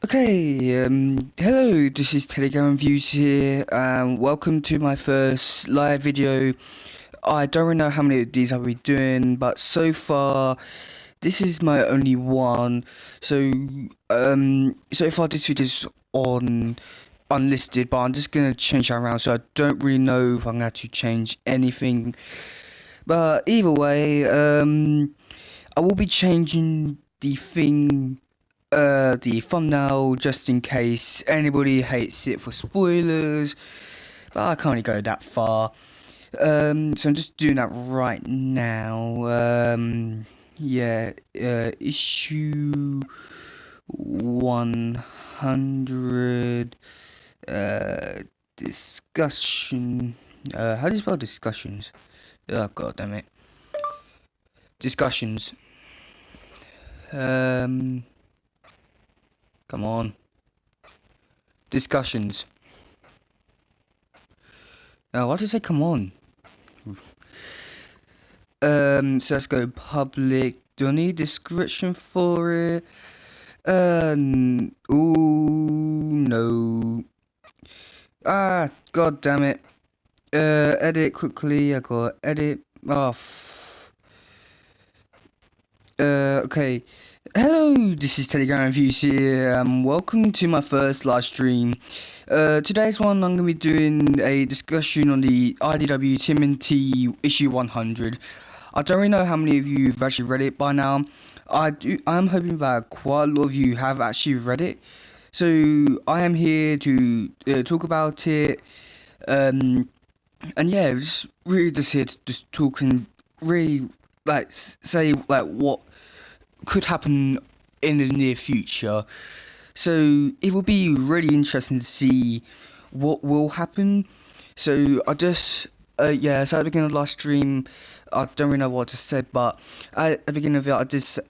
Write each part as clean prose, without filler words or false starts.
Okay, hello, this is Telegram Views here, and welcome to my first live video. I don't really know how many of these I'll be doing, but so far, this is my only one. So far this video is on unlisted, but I'm just gonna change that around, so I don't really know if I'm going to change anything. But either way, I will be changing the thumbnail just in case anybody hates it for spoilers, but I can't really go that far. So I'm just doing that right now. Issue 100, discussion. How do you spell discussions? Oh god damn it. Discussions. Come on. Discussions. Oh, why did I say come on? So let's go public. Do I need description for it? Ooh, no. Ah, god damn it. Edit quickly. I got edit off. Okay. Hello, this is Telegram Views here, and welcome to my first live stream. Today's one, I'm going to be doing a discussion on the IDW TMNT issue 100. I don't really know how many of you have actually read it by now. I'm hoping that quite a lot of you have actually read it. So, I am here to talk about it. And yeah, just really just here to just talk and really, say, what could happen in the near future. So it will be really interesting to see what will happen. So I just so at the beginning of the last stream, I don't really know what to say, but at the beginning of it,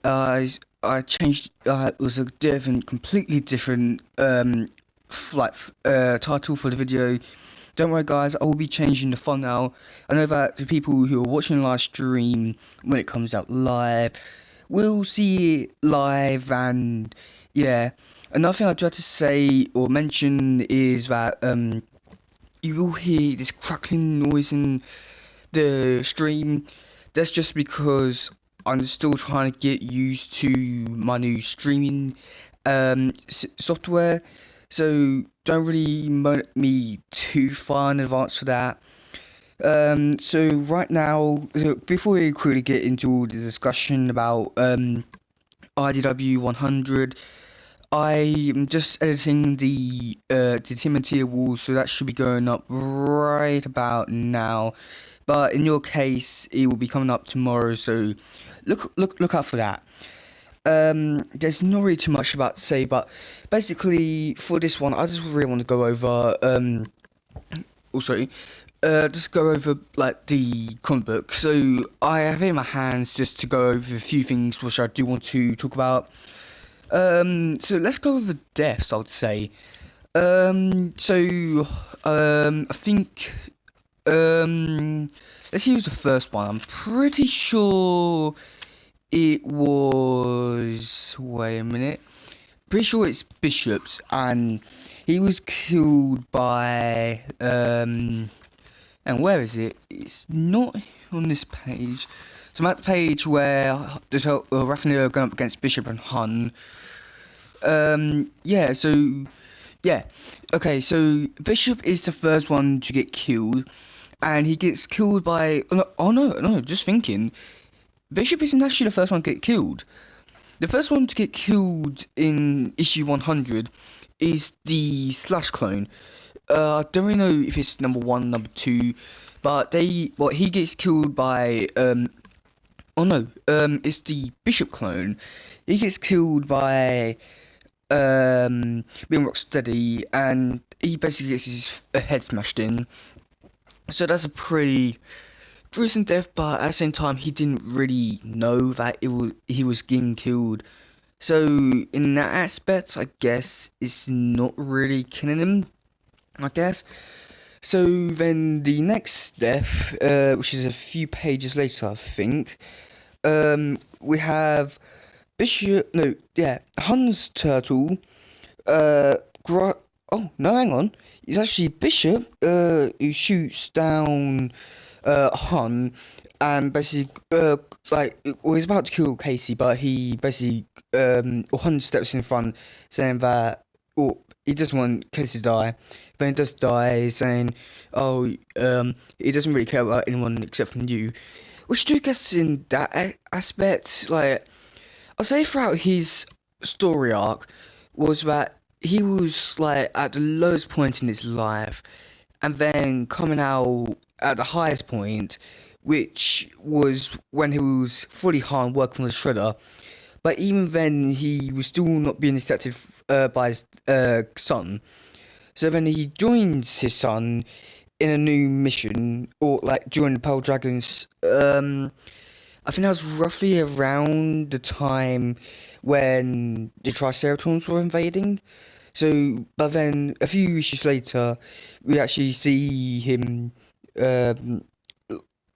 I changed. It was a completely different title for the video. Don't worry guys, I will be changing the thumbnail. I know that the people who are watching the live stream when it comes out live we'll see it live, and yeah. Another thing I'd like to say or mention is that you will hear this crackling noise in the stream. That's just because I'm still trying to get used to my new streaming software, so don't really moan at me too far in advance for that. So right now, before we quickly get into the discussion about IDW 100, I'm just editing the TMNT awards, so that should be going up right about now. But in your case, it will be coming up tomorrow, so look out for that. There's not really too much about to say, but basically for this one, I just really want to go over just go over like the comic book. So I have it in my hands just to go over a few things which I do want to talk about. So let's go over deaths, I would say. I think let's use the first one. I'm pretty sure it was, wait a minute. Pretty sure it's Bishop's, and he was killed by and where is it? It's not on this page. So I'm at the page where Raphael are going up against Bishop and Hun. Okay, so Bishop is the first one to get killed, and he gets killed by. Oh no, just thinking. Bishop isn't actually the first one to get killed. The first one to get killed in issue 100 is the Slash clone. I don't really know if it's number 1, number 2, but he gets killed by, it's the Bishop clone. He gets killed by, being Rocksteady, and he basically gets his head smashed in. So that's a pretty gruesome death, but at the same time, he didn't really know that he was getting killed. So in that aspect, I guess it's not really killing him, I guess. So then the next death, which is a few pages later, I think, we have Hun's turtle oh no, hang on. It's actually Bishop, who shoots down, Hun, and basically, well, he's about to kill Casey, but he basically, Hun steps in front, saying that, oh, he doesn't want Casey to die. Then he does die, saying, oh, he doesn't really care about anyone except from you. Which do guess in that aspect, like, I'll say throughout his story arc, was that he was like at the lowest point in his life, and then coming out at the highest point, which was when he was fully harmed working with Shredder. But even then, he was still not being accepted by his son. So then he joins his son in a new mission, or like during the Pearl Dragons. I think that was roughly around the time when the Triceratons were invading. So, but then a few issues later, we actually see him,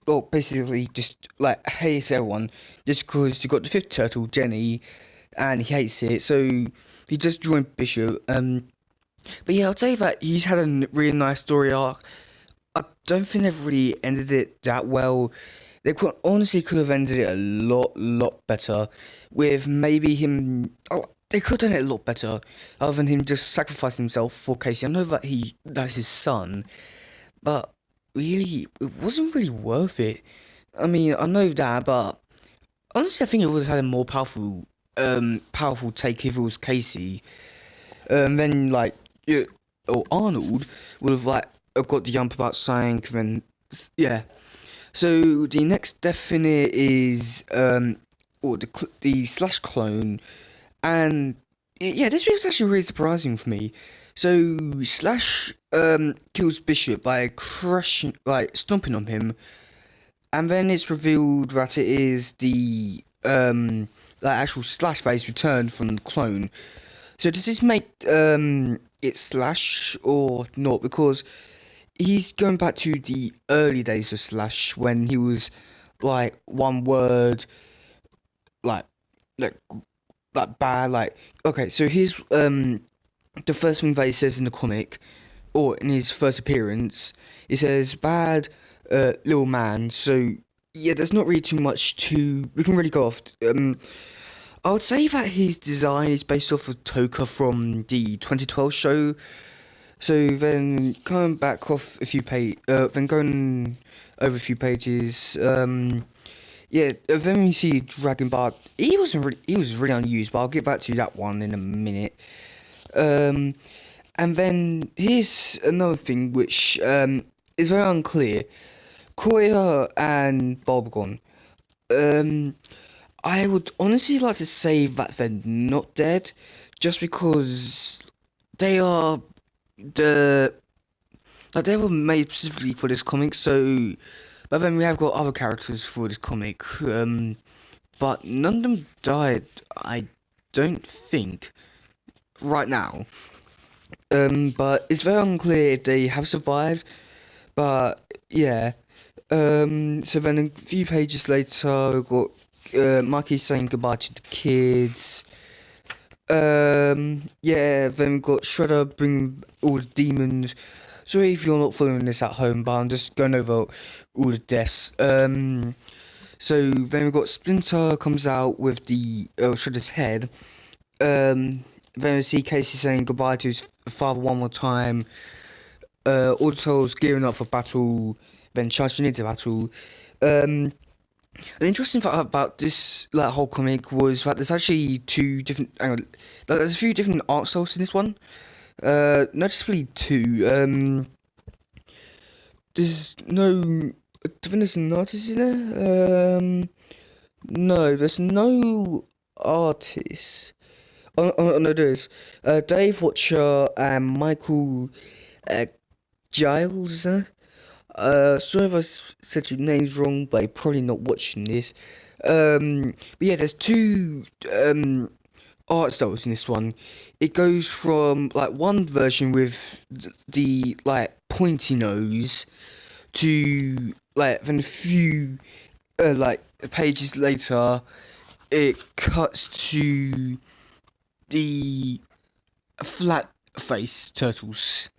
well, basically just like hates everyone just because he got the fifth turtle, Jenny, and he hates it. So he just joined Bishop. But yeah, I'd say that he's had a really nice story arc. I don't think they've really ended it that well. They could have ended it a lot better with maybe him. Oh, they could have done it a lot better, other than him just sacrificing himself for Casey. I know that that's his son, but really, it wasn't really worth it. I mean, I know that, but honestly, I think it would have had a more powerful take if it was Casey. Then like, or Arnold would have like got the jump about Sank, then yeah. So the next death in it is or the Slash clone, and yeah, this was actually really surprising for me. So Slash kills Bishop by crushing, like stomping on him, and then it's revealed that it is the actual Slash face returned from the clone. So does this make it Slash or not? Because he's going back to the early days of Slash when he was like one word, like like bad. Like, okay, so here's the first thing that he says in the comic, or in his first appearance. He says bad little man. So yeah, there's not really too much to we can really go off. I would say that his design is based off of Toka from the 2012 show. So then going back off a few then going over a few pages, yeah, then we see Dragon Bard. He was really unused, but I'll get back to that one in a minute. And then here's another thing which is very unclear. Koya and Bulbagon. I would honestly like to say that they're not dead, just because they are they were made specifically for this comic. So, but then we have got other characters for this comic, but none of them died. I don't think right now. But it's very unclear if they have survived. But yeah. So then a few pages later, we've got Mikey saying goodbye to the kids. Yeah, then we've got Shredder bringing all the demons. Sorry if you're not following this at home, but I'm just going over all the deaths. So then we've got Splinter comes out with the Shredder's head. Then we see Casey saying goodbye to his father one more time. All the Turtles gearing up for battle, then charging into battle. An interesting fact about this whole comic was that there's actually two different. There's a few different art styles in this one. Noticeably two. There's no. I think there's an artist in there. No, there's no artist. Oh no, there is. Dave Watcher and Michael Giles. Sorry if I said your names wrong, but you're probably not watching this. But yeah, there's two art styles in this one. It goes from like one version with the like pointy nose to like then a few like pages later, it cuts to the flat face turtles.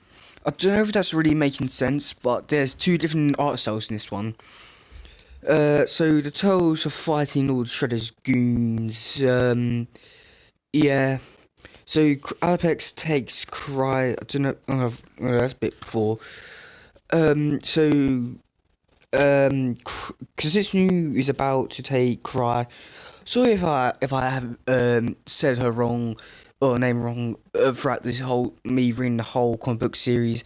I don't know if that's really making sense, but there's two different art styles in this one. So the turtles are fighting all the Shredder's goons. Yeah. So Alepex takes Cry. I don't know. Oh, that's a bit before. So Kazitsunu is about to take Cry. Sorry if I have said her wrong or name wrong throughout this whole me reading the whole comic book series,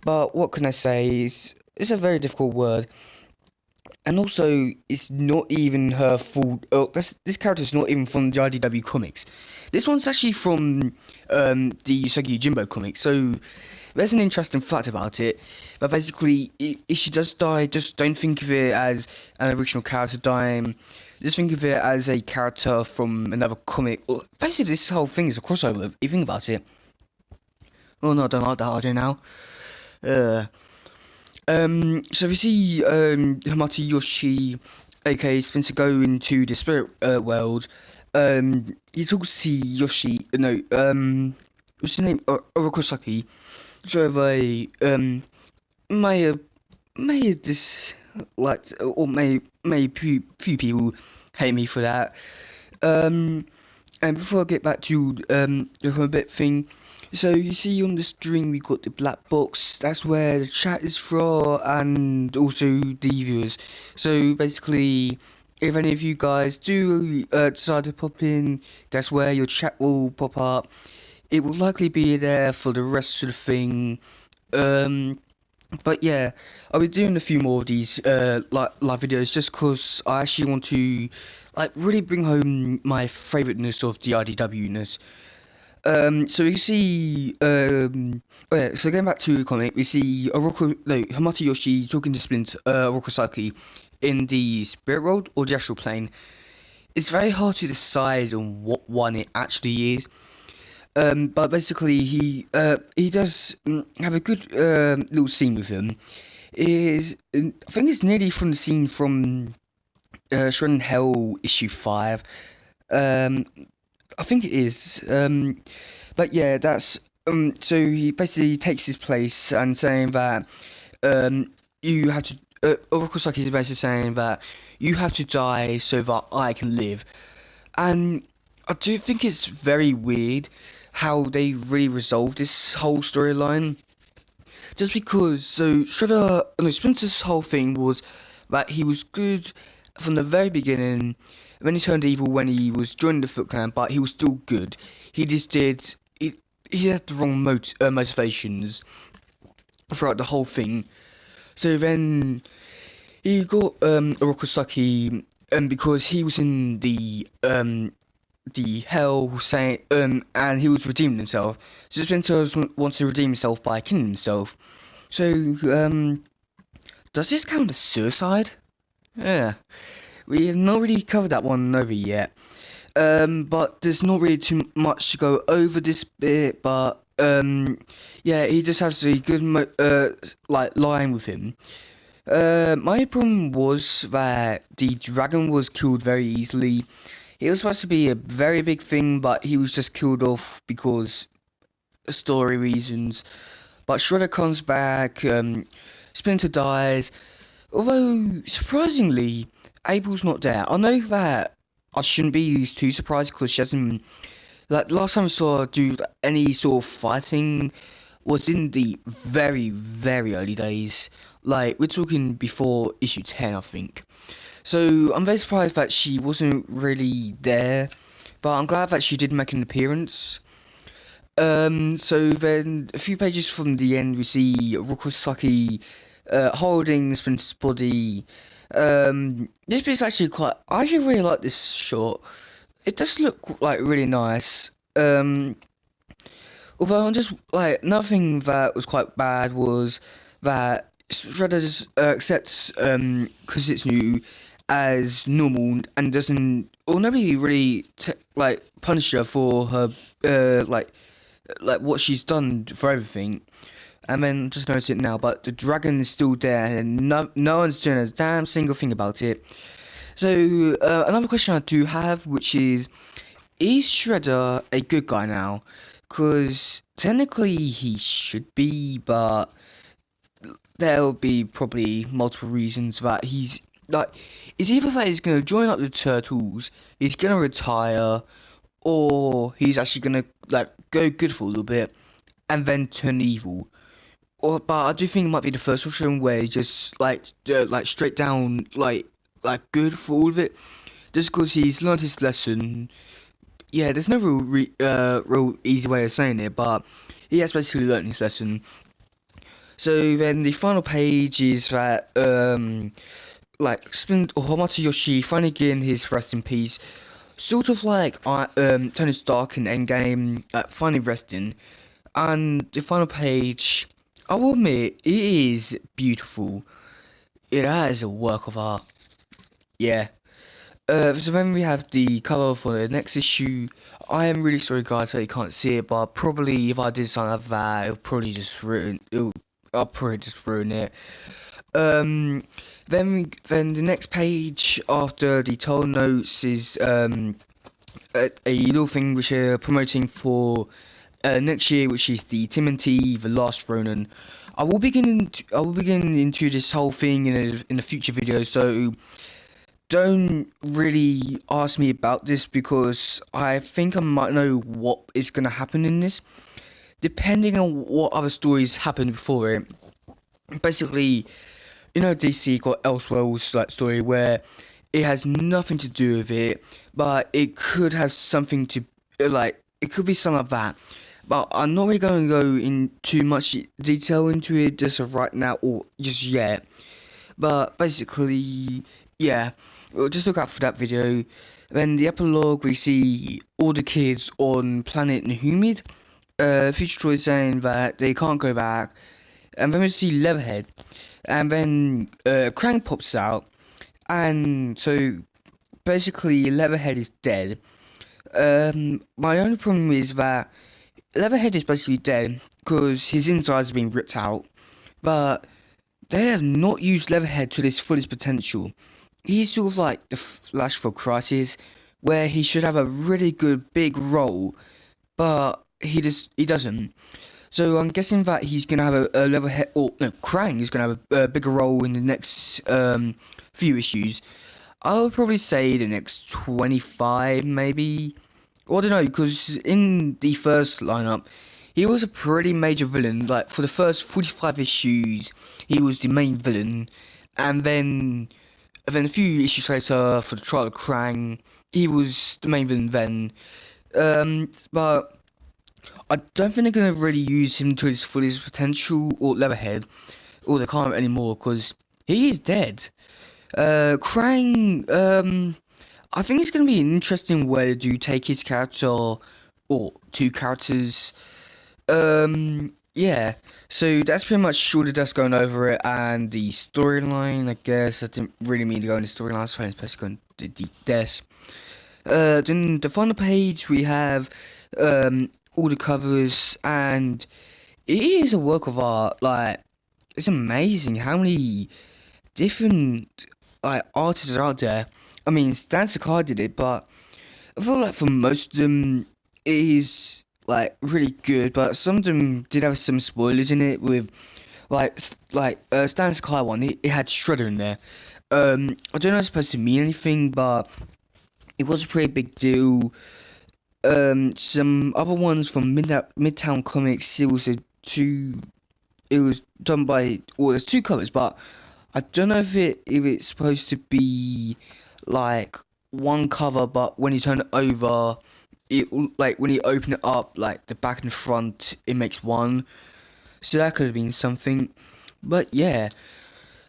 but what can I say? It's a very difficult word, and also it's not even her full. This character's not even from the IDW comics. This one's actually from the Usagi Jimbo comics. So there's an interesting fact about it. But basically, if she does die, just don't think of it as an original character dying. Just think of it as a character from another comic. Well, basically, this whole thing is a crossover, if you think about it. Oh no, I don't like that idea now. So we see Hamato Yoshi, aka Spencer, go into the spirit world. He talks to Yoshi, no, what's his name? Orokosaki. So may this, like, or may few people hate me for that. And before I get back to the Hobbit thing, so you see on the stream we got the black box. That's where the chat is from, and also the viewers. So basically, if any of you guys do decide to pop in, that's where your chat will pop up. It will likely be there for the rest of the thing. But yeah, I'll be doing a few more of these live videos just because I actually want to like really bring home my favouriteness of the IDW-ness. So we see, yeah, so going back to the comic, we see Hamato Yoshi talking to Orokosaki in the spirit world or the astral plane. It's very hard to decide on what one it actually is. But basically, he does have a good little scene with him. I think it's nearly from the scene from Shredder Hell issue 5. I think it is. But yeah, that's so he basically takes his place and saying that you have to. Orokosaki is basically saying that you have to die so that I can live, and I do think it's very weird how they really resolved this whole storyline. Just because, so Splinter's whole thing was that he was good from the very beginning, and then he turned evil when he was joining the Foot Clan, but he was still good. He just did, he had the wrong motivations throughout the whole thing. So then he got Orokosaki, because he was in the hell saying and he was redeeming himself. So Splinter wants to redeem himself by killing himself. So does this count as suicide? Yeah, we have not really covered that one over yet. But there's not really too much to go over this bit. But yeah, he just has a good like line with him. My problem was that the dragon was killed very easily. It was supposed to be a very big thing, but he was just killed off because of story reasons. But Shredder comes back, Splinter dies. Although, surprisingly, April's not there. I know that I shouldn't be too surprised because she hasn't... Like, last time I saw her do any sort of fighting was in the very, very early days. Like, we're talking before issue 10, I think. So I'm very surprised that she wasn't really there, but I'm glad that she did make an appearance. So then a few pages from the end, we see Orokosaki holding Splinter's body. This bit's actually I actually really like this shot. It does look like really nice. Although I'm just like nothing that was quite bad was that Shredder just accepts because it's new as normal and doesn't, or nobody really like punish her for her like what she's done for everything. And then just notice it now, but the dragon is still there and no one's doing a damn single thing about it. So another question I do have, which is Shredder a good guy now? because technically he should be, but there'll be probably multiple reasons that he's like, it's either that he's gonna join up the Turtles, he's gonna retire, or he's actually gonna like go good for a little bit and then turn evil. Or, but I do think it might be the first option where he just like straight down like good for all of it, just because he's learned his lesson. Yeah, there's no real easy way of saying it, but he has basically learned his lesson. So then the final page is that like Hamato Yoshi finally getting his rest in peace, sort of like Tony Stark in Endgame, finally resting. And the final page, I will admit, it is beautiful. It is a work of art. Yeah. So then we have the cover for the next issue. I am really sorry, guys, that you can't see it, but probably if I did something like that, I'll probably just ruin it. Then the next page after the title notes is a little thing which are promoting for next year, which is the TMNT, The Last Ronin. I will begin into this whole thing in a future video, so don't really ask me about this because I think I might know what is going to happen in this, depending on what other stories happened before it. Basically, DC got Elseworlds like story where it has nothing to do with it, but it could have something to it could be something like that. But I'm not really going to go in too much detail into it just right now or just yet. But basically, yeah, we'll just look out for that video. Then the epilogue, we see all the kids on planet Nahumid. Future Troy saying that they can't go back. And then we see Leatherhead. And then Krang pops out. And so basically Leatherhead is dead. My only problem is that Leatherhead is basically dead because his insides have been ripped out. But they have not used Leatherhead to his fullest potential. He's sort of like the Flash for Crisis, where he should have a really good big role, but he doesn't. So I'm guessing that he's gonna have a Leatherhead, or no, Krang is gonna have a bigger role in the next few issues. I would probably say the next 25, maybe. Or I don't know, because in the first lineup, he was a pretty major villain. Like for the first 45 issues, he was the main villain, and then a few issues later, for the trial of Krang, he was the main villain then. But I don't think they're gonna really use him to his fullest potential, or Leatherhead, or they can't anymore because he is dead. Krang, I think it's gonna be an interesting way to take his character, or two characters. Yeah. So that's pretty much all the desk going over it and the storyline. I guess I didn't really mean to go into storyline, so I'm supposed to go into the desk. Then the final page we have all the covers, and it is a work of art. Like, it's amazing how many different artists are out there. I mean, Stan Sakai did it, but I feel like for most of them it is like really good, but some of them did have some spoilers in it with Stan Sakai one. It had Shredder in there. I don't know if it's supposed to mean anything, but it was a pretty big deal. Some other ones from Midtown Comics. It was done by, well, there's two covers, but I don't know if it's supposed to be like one cover, but when you turn it over, when you open it up, like the back and front, it makes one. So that could have been something. But yeah.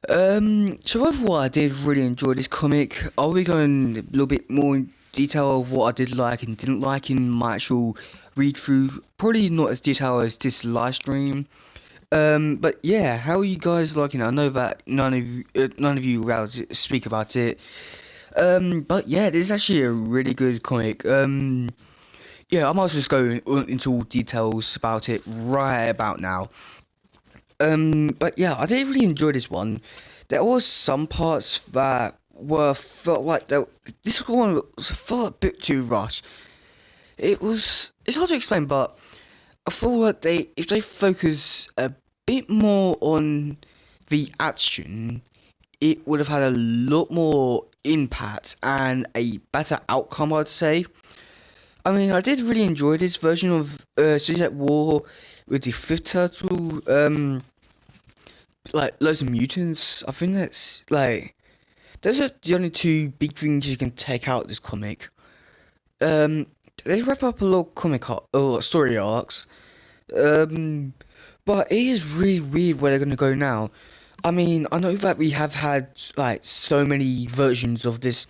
So overall, I did really enjoy this comic. I'll be going a little bit more in detail of what I did like and didn't like in my actual read through. Probably not as detailed as this live stream. But yeah, how are you guys liking it? I know that none of you were able to speak about it. But yeah, this is actually a really good comic. Yeah, I might as well just go into all details about it right about now. But yeah, I did really enjoy this one. There was some parts that felt like this one felt a bit too rushed. It's hard to explain, but I feel like if they focus a bit more on the action, it would have had a lot more impact and a better outcome, I'd say. I mean, I did really enjoy this version of City at War with the fifth turtle, like loads of mutants. I think that's like those are the only two big things you can take out of this comic. Um, they wrap up a lot of or story arcs. Um, but it is really weird where they're gonna go now. I mean, I know that we have had like so many versions of this.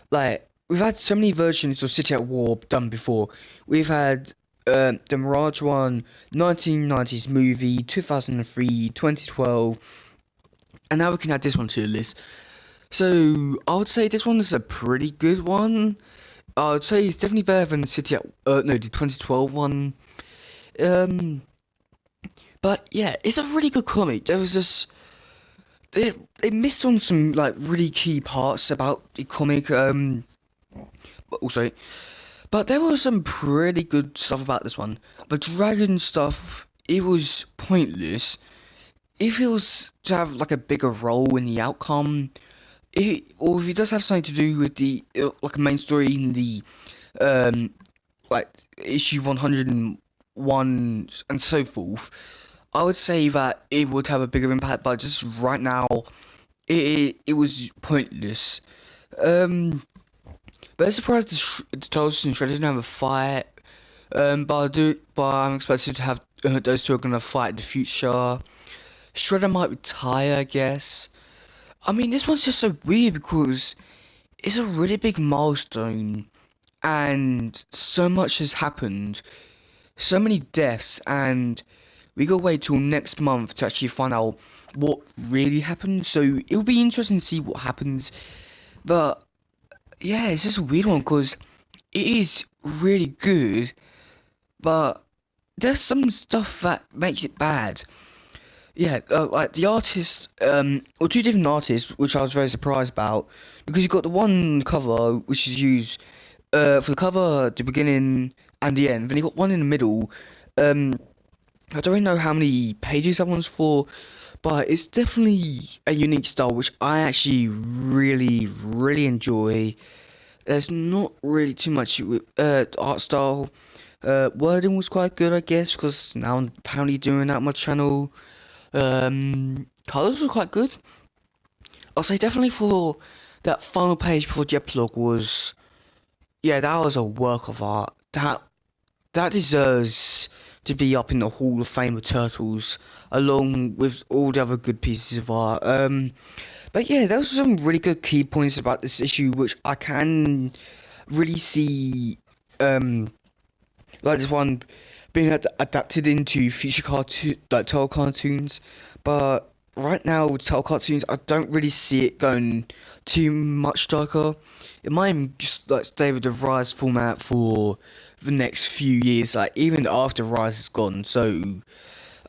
Like we've had so many versions of City at War done before. We've had the Mirage one, 1990s movie, 2003, 2012, and now we can add this one to the list. So I would say this one is a pretty good one. I would say it's definitely better than the the 2012 one. Um, but yeah, it's a really good comic. There was this they missed on some like really key parts about the comic. But also, but there was some pretty good stuff about this one. The dragon stuff, it was pointless. It feels to have like a bigger role in the outcome. Or if it does have something to do with the like a main story in the um like issue 101 and so forth, I would say that it would have a bigger impact. But just right now, it was pointless. Um, but I'm surprised the Turtles and Shredder didn't have a fight. But I'm expected to have those two are gonna fight in the future. Shredder might retire, I guess. I mean, this one's just so weird because it's a really big milestone, and so much has happened, so many deaths, and we gotta wait till next month to actually find out what really happened. So it'll be interesting to see what happens. But yeah, it's just a weird one because it is really good, but there's some stuff that makes it bad. Yeah, like the artist, or two different artists, which I was very surprised about, because you've got the one cover which is used for the cover, the beginning and the end. Then you got one in the middle. I don't really know how many pages that one's for, but it's definitely a unique style which I actually really enjoy. There's not really too much with art style. Wording was quite good, I guess, because now I'm apparently doing that on my channel. Colors were quite good. I'll say definitely for that final page before the epilogue was, yeah, that was a work of art. That deserves to be up in the Hall of Fame of Turtles, along with all the other good pieces of art. But yeah, there was some really good key points about this issue, which I can really see, like this one being adapted into future like tell cartoons. But right now with tell cartoons, I don't really see it going too much darker. It might even just like stay with the Rise format for the next few years, like even after Rise is gone. So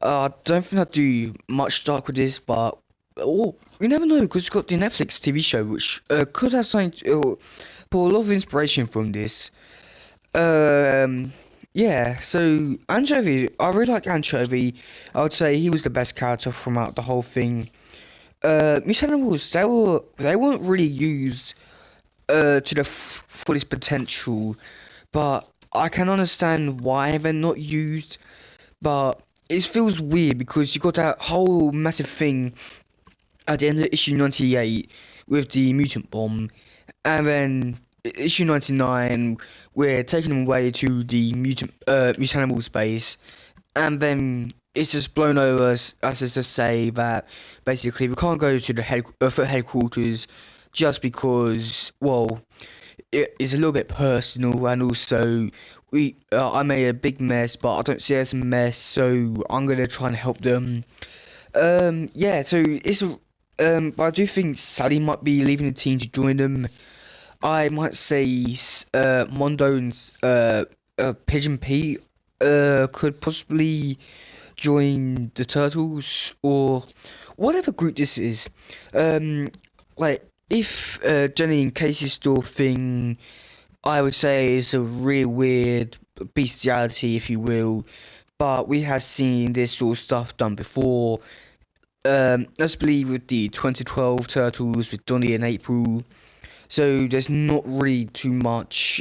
I don't think I'll do much dark with this, but you never know because you've got the Netflix TV show, which could have something pull a lot of inspiration from this. Yeah, so Anchovy, I really like Anchovy. I would say he was the best character throughout the whole thing. Mutant Animals, they weren't really used to the fullest potential, but I can understand why they're not used. But it feels weird because you got that whole massive thing at the end of issue 98 with the mutant bomb, and then issue 99 we're taking them away to the mutant animal space, and then it's just blown over as to say that basically we can't go to the headquarters just because, well, it is a little bit personal, and also I made a big mess, but I don't see it as a mess, so I'm gonna try and help them. Yeah, so but I do think Sally might be leaving the team to join them. I might say Mondo and Pigeon Pete could possibly join the Turtles or whatever group this is. Like if Jenny and Casey Store thing, I would say is a real weird bestiality, if you will. but we have seen this sort of stuff done before. Let's believe with the 2012 Turtles with Donnie and April. So there's not really too much.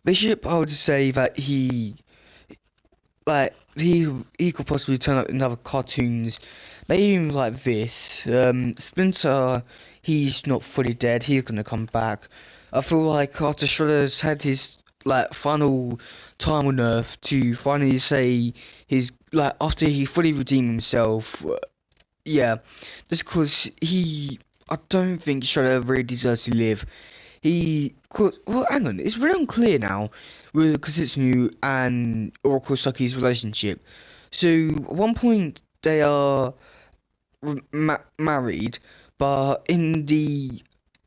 Bishop, I would say that he could possibly turn up in other cartoons, maybe even like this. Splinter, he's not fully dead. He's gonna come back. I feel like after Shredder's had his final time on Earth to finally say his after he fully redeemed himself. Yeah, just because I don't think Shredder really deserves to live. Well, hang on, it's really unclear now with Kazutsu and Orokusaki's relationship. So, at one point, they are married, but in the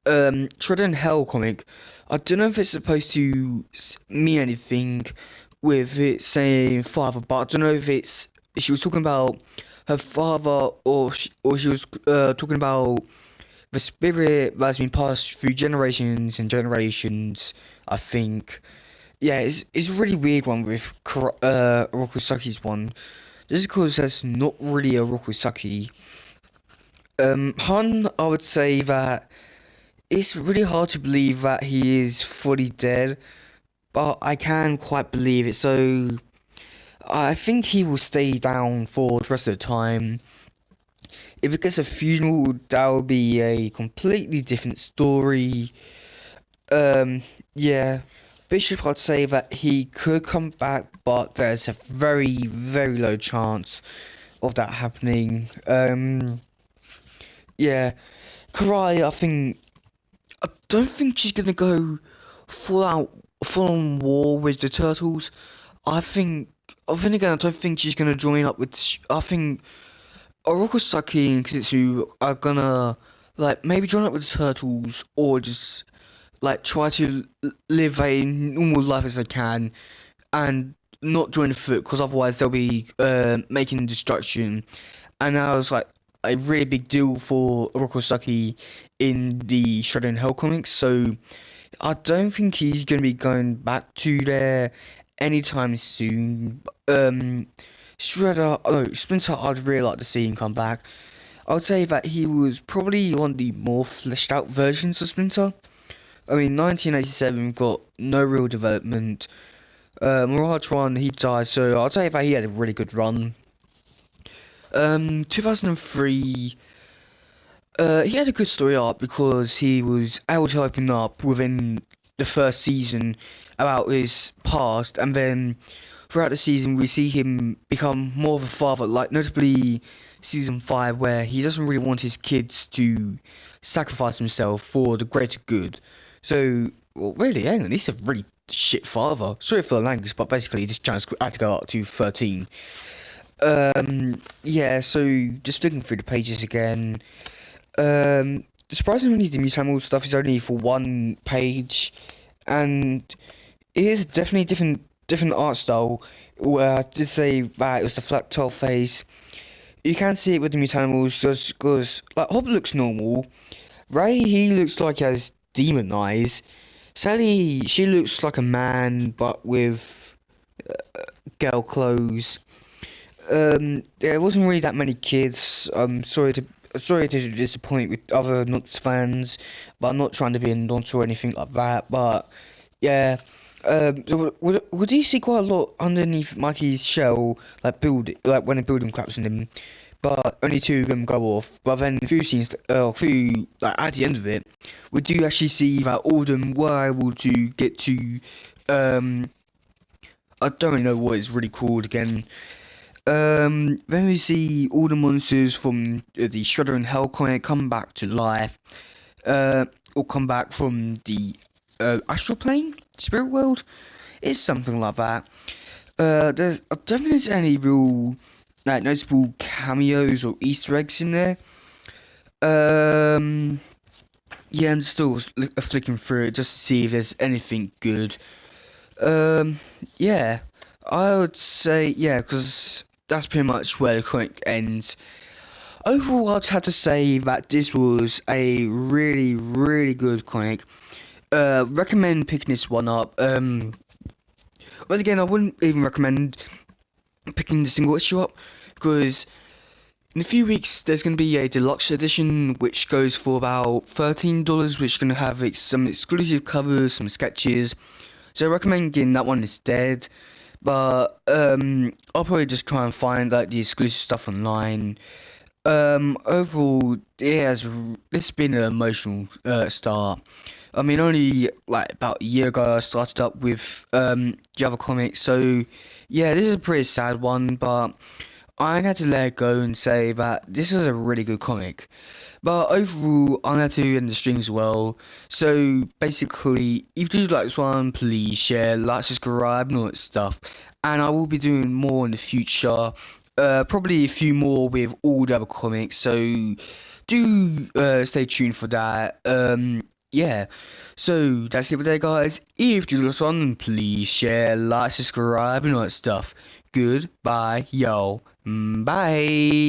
Shredder in Hell comic, I don't know if it's supposed to mean anything with it saying father, but I don't know if she was talking about her father or she was talking about the spirit that's been passed through generations and generations. I think, yeah, it's a really weird one with Orokusaki's one, just because that's not really a Orokusaki. Han, I would say that it's really hard to believe that he is fully dead, but I can quite believe it. So I think he will stay down for the rest of the time. If it gets a funeral, that would be a completely different story. Yeah. Bishop, I'd say that he could come back, but there's a very, very low chance of that happening. Yeah. Karai, I don't think she's gonna go full on war with the Turtles. Then again, I don't think she's gonna join up with. I think Orokusaki and Kazutsu are gonna maybe join up with the Turtles or just try to live a normal life as they can and not join the foot, because otherwise they'll be making destruction. And that was a really big deal for Orokusaki in the Shredder in Hell comics. So I don't think he's gonna be going back to there anytime soon. Splinter, I'd really like to see him come back. I would say that he was probably one of the more fleshed out versions of Splinter. I mean, 1987 got no real development. Muratron, he died, so I'd say that he had a really good run. 2003, he had a good story arc because he was able to open up within the first season about his past, and then throughout the season we see him become more of a father, notably season 5, where he doesn't really want his kids to sacrifice himself for the greater good. So, well, really, hang on, he's a really shit father. Sorry for the language, but basically this chance had to go up to 13. Yeah, so just flicking through the pages again. Surprisingly, the Mutamil stuff is only for one page, and it is definitely different art style. Where I did say that it was the flat top face. You can see it with the Mutanimals just because Hob looks normal. Ray, he looks like he has demon eyes. Sally, she looks like a man but with girl clothes. There wasn't really that many kids. Sorry to disappoint with other Nuts fans, but I'm not trying to be a nonce or anything like that. But yeah, would you see quite a lot underneath Mikey's shell, when the building collapses on him? But only 2 of them go off. But then a few scenes, at the end of it, we do actually see that all of them were able to get to. I don't really know what it's really called again. Then we see all the monsters from the Shredder in Hell comic come back to life, or come back from the astral plane, spirit world. It's something like that. I don't think there's any real noticeable cameos or Easter eggs in there. Yeah, I'm still flicking through it just to see if there's anything good. Yeah, I would say because that's pretty much where the comic ends. Overall, I'd have to say that this was a really, really good comic. Recommend picking this one up. But again, I wouldn't even recommend picking the single issue up, because in a few weeks there's going to be a deluxe edition which goes for about $13, which is going to have some exclusive covers, some sketches. So I recommend getting that one instead. But I'll probably just try and find like the exclusive stuff online. Overall, it's been an emotional start. I mean, only like about a year ago I started up with the other comics, so yeah, this is a pretty sad one, but I had to let it go and say that this is a really good comic. But overall, I'm going to end the stream as well. So basically, if you do like this one, please share, like, subscribe, and all that stuff. And I will be doing more in the future. Probably a few more with all the other comics. So do stay tuned for that. Yeah. So that's it for today, guys. If you do this one, please share, like, subscribe, and all that stuff. Goodbye, yo. Bye.